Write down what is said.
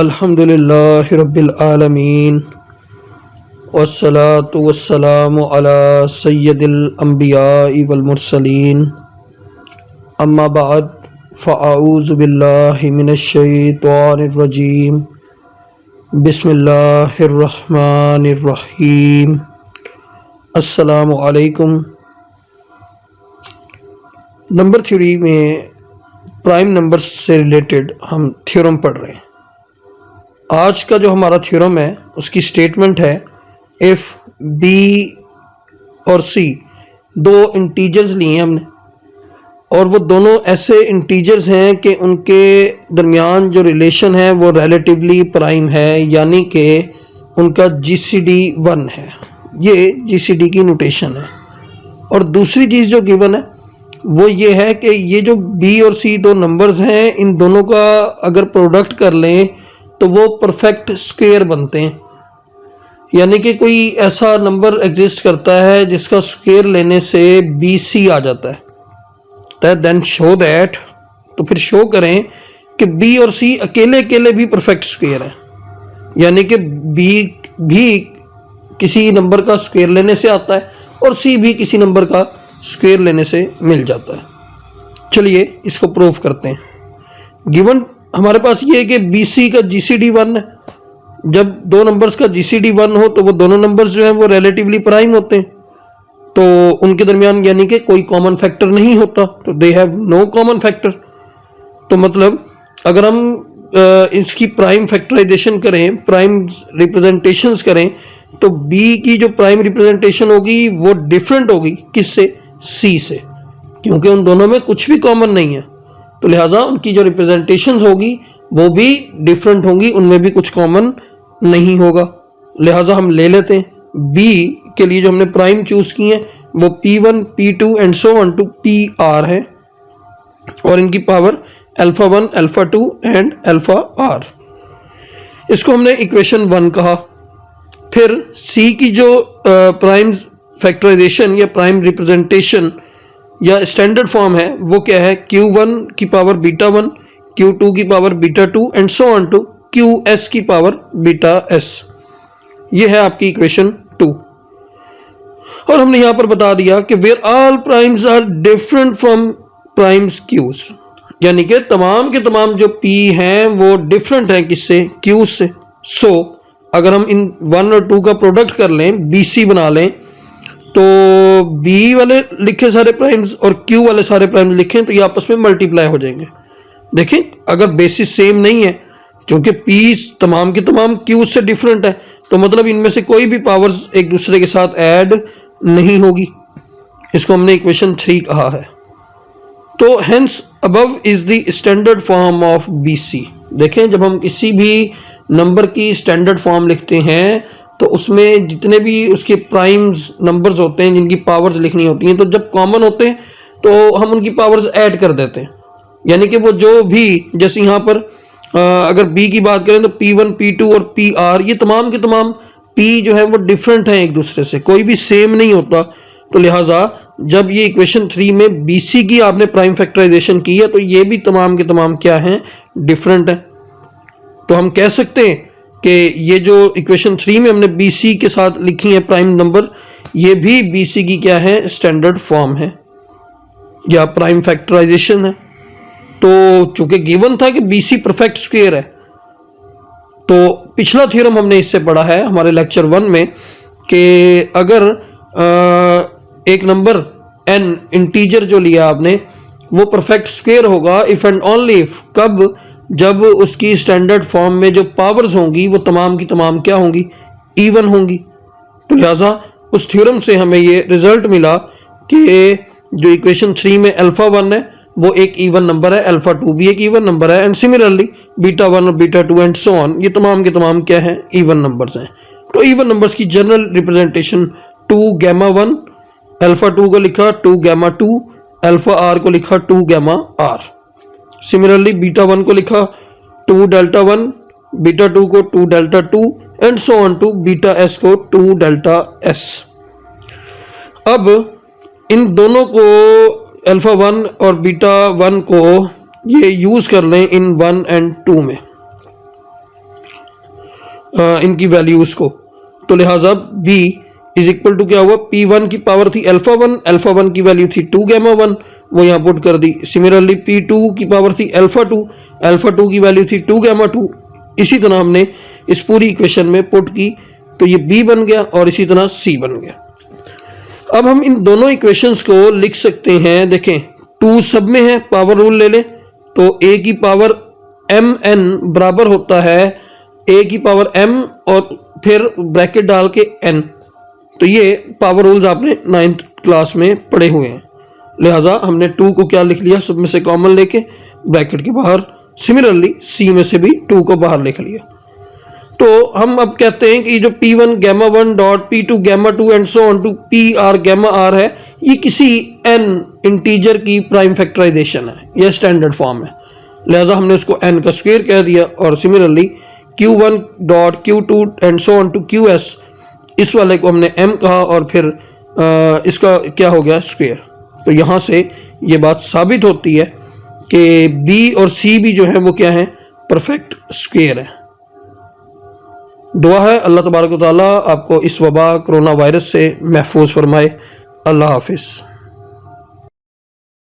अल्हम्दुलिल्लाहि रब्बिल आलमीन वस्सलातु वस्सलामु अला सय्यदिल अंबियाइ वल मुरसलीन अम्मा बाद फ़अऊज़ु बिल्लाहि मिनश शैतानिर रजीम बिस्मिल्लाहिर रहमानिर रहीम अस्सलामु अलैकुम। नंबर थ्योरी में प्राइम नंबर्स से रिलेटेड हम थ्योरम पढ़ रहे हैं। आज का जो हमारा थ्योरम है उसकी स्टेटमेंट है, इफ़ बी और सी दो इंटीजर्स लिए हैं हमने और वो दोनों ऐसे इंटीजर्स हैं कि उनके दरमियान जो रिलेशन है वो रिलेटिवली प्राइम है, यानी कि उनका जीसीडी 1 है। ये जीसीडी की नोटेशन है। और दूसरी चीज़ जो गिवन है वो ये है कि ये जो बी और सी दो नंबर्स हैं, इन दोनों का अगर प्रोडक्ट कर लें तो वो परफेक्ट स्क्वायर बनते हैं, यानी कि कोई ऐसा नंबर एग्जिस्ट करता है जिसका स्क्वायर लेने से बी सी आ जाता है। देन शो दैट, तो फिर शो करें कि बी और सी अकेले अकेले भी परफेक्ट स्क्वायर है, यानी कि बी भी किसी नंबर का स्क्वायर लेने से आता है और सी भी किसी नंबर का स्क्वायर लेने से मिल जाता है। चलिए इसको प्रूव करते हैं। गिवन हमारे पास ये है कि BC का GCD 1 है। जब दो नंबर्स का GCD 1 हो तो वो दोनों नंबर्स जो हैं वो रिलेटिवली प्राइम होते हैं, तो उनके दरमियान यानी कि कोई कॉमन फैक्टर नहीं होता, तो they have no common factor. तो मतलब अगर हम इसकी प्राइम फैक्टराइजेशन करें, प्राइम रिप्रेजेंटेशंस करें, तो B की जो प्राइम रिप्रेजेंटेशन होगी वो डिफरेंट होगी किससे? C से, क्योंकि उन दोनों में कुछ भी कॉमन नहीं है, तो लिहाजा उनकी जो रिप्रेजेंटेशंस होगी वो भी डिफरेंट होंगी, उनमें भी कुछ कॉमन नहीं होगा। लिहाजा हम ले लेते हैं B के लिए जो हमने प्राइम चूज की है वो P1, P2 and so on to PR है, और इनकी power alpha 1, alpha 2 and alpha R। इसको हमने इक्वेशन 1 कहा। फिर C की जो प्राइम फैक्टराइजेशन या प्राइम रिप्रेजेंटेशन या स्टैंडर्ड फॉर्म है वो क्या है? Q1 की पावर बीटा 1, Q2 की power beta 2 and so on to QS की पावर बीटा S। ये है आपकी इक्वेशन 2। और हमने यहां पर बता दिया कि where all primes are different from primes Q's, यानी कि तमाम के तमाम जो P हैं वो डिफरेंट हैं किससे? Q से। सो अगर हम इन 1 और 2 का प्रोडक्ट कर लें, BC बना लें, तो B वाले लिखे सारे प्राइम्स और Q वाले सारे प्राइम्स लिखें तो ये आपस में मल्टीप्लाई हो जाएंगे। देखें अगर बेसिस सेम नहीं है, क्योंकि P तमाम के तमाम Q से डिफरेंट है, तो मतलब इनमें से कोई भी पावर्स एक दूसरे के साथ ऐड नहीं होगी। इसको हमने इक्वेशन 3 कहा है। तो hence above is the standard form of BC। देखें जब हम किसी भी नंबर की स्टैंडर्ड फॉर्म लिखते हैं तो उसमें जितने भी उसके प्राइम्स नंबर्स होते हैं जिनकी पावर्स लिखनी होती हैं, तो जब कॉमन होते हैं तो हम उनकी पावर्स ऐड कर देते हैं, यानी कि वो जो भी, जैसे यहाँ पर अगर B की बात करें तो P1, P2 और PR, ये तमाम के तमाम P जो है वो डिफरेंट हैं एक दूसरे से, कोई भी सेम नहीं होता। तो लिहाजा जब ये इक्वेशन 3 में BC की आपने प्राइम फैक्टराइजेशन की है तो ये भी तमाम के तमाम क्या हैं? डिफरेंट हैं। तो हम कह सकते हैं कि ये जो इक्वेशन 3 में हमने BC के साथ लिखी है प्राइम नंबर, ये भी BC की क्या है? स्टैंडर्ड फॉर्म है या प्राइम फैक्टराइजेशन है। तो चूंकि गिवन था कि BC परफेक्ट स्क्वायर है, तो पिछला थ्योरम हमने इससे पढ़ा है हमारे लेक्चर 1 में कि अगर एक नंबर n इंटीजर जो लिया आपने वो परफेक्ट स्क्वायर होगा इफ एंड ओनली इफ, कब? जब उसकी स्टैंडर्ड फॉर्म में जो पावर्स होंगी वो तमाम की तमाम क्या होंगी? इवन होंगी। तो लिहाजा उस थ्योरम से हमें ये रिजल्ट मिला कि जो इक्वेशन 3 में अल्फा 1 है वो एक इवन नंबर है, अल्फा 2 भी एक इवन नंबर है, एंड सिमिलरली बीटा 1 और बीटा 2 एंड सो ऑन, ये तमाम के तमाम क्या हैं? इवन नंबर्स हैं। तो इवन नंबर्स की जनरल रिप्रेजेंटेशन 2 गैमा 1, अल्फा 2 को लिखा 2 गैमा 2, अल्फा R को लिखा 2 गैमा R। सिमिलरली बीटा 1 को लिखा 2 डेल्टा 1, बीटा 2 को 2 delta 2 and so on to beta S को 2 डेल्टा S। अब इन दोनों को अल्फा 1 और बीटा 1 को ये यूज कर लें इन 1 एंड 2 में, इनकी वैल्यूज को, तो लिहाजा b इज इक्वल टू क्या हुआ, p1 की पावर थी अल्फा वन की वैल्यू थी 2 गामा 1, वो यहाँ पुट कर दी। सिमिलरली p2 की पावर थी अल्फा 2 की वैल्यू थी 2 गामा 2। इसी तरह हमने इस पूरी इक्वेशन में पुट की तो ये b बन गया और इसी तरह c बन गया। अब हम इन दोनों इक्वेशंस को लिख सकते हैं, देखें 2 सब में है, पावर रूल ले लें तो a की पावर mn बराबर होता है a की पावर m और फिर ब्रैकेट डाल के n। तो ये पावर रूल्स आपने 9th क्लास में पढ़े हुए हैं, लिहाजा हमने 2 को क्या लिख लिया, सब में से कॉमन लेके ब्रैकेट के बाहर। सिमिलरली c में से भी 2 को बाहर लिख लिया। तो हम अब कहते हैं कि जो p1 gamma 1 dot p2 gamma 2 and so on to pr gamma r है, ये किसी n इंटीजर की प्राइम फैक्टराइजेशन है, यह स्टैंडर्ड फॉर्म है, लिहाजा हमने उसको n का स्क्वायर कह दिया। और similarly q1 dot q2 and so on to qs, इस वाले को हमने m कहा और फिर इसका क्या हो गया, स्क्वायर। तो यहां से ये बात साबित होती है कि b और c भी जो है वो क्या है, परफेक्ट स्क्वायर है। दुआ है अल्लाह तबारक व तआला आपको इस वबा कोरोना वायरस से महफूज फरमाए। अल्लाह हाफिज़।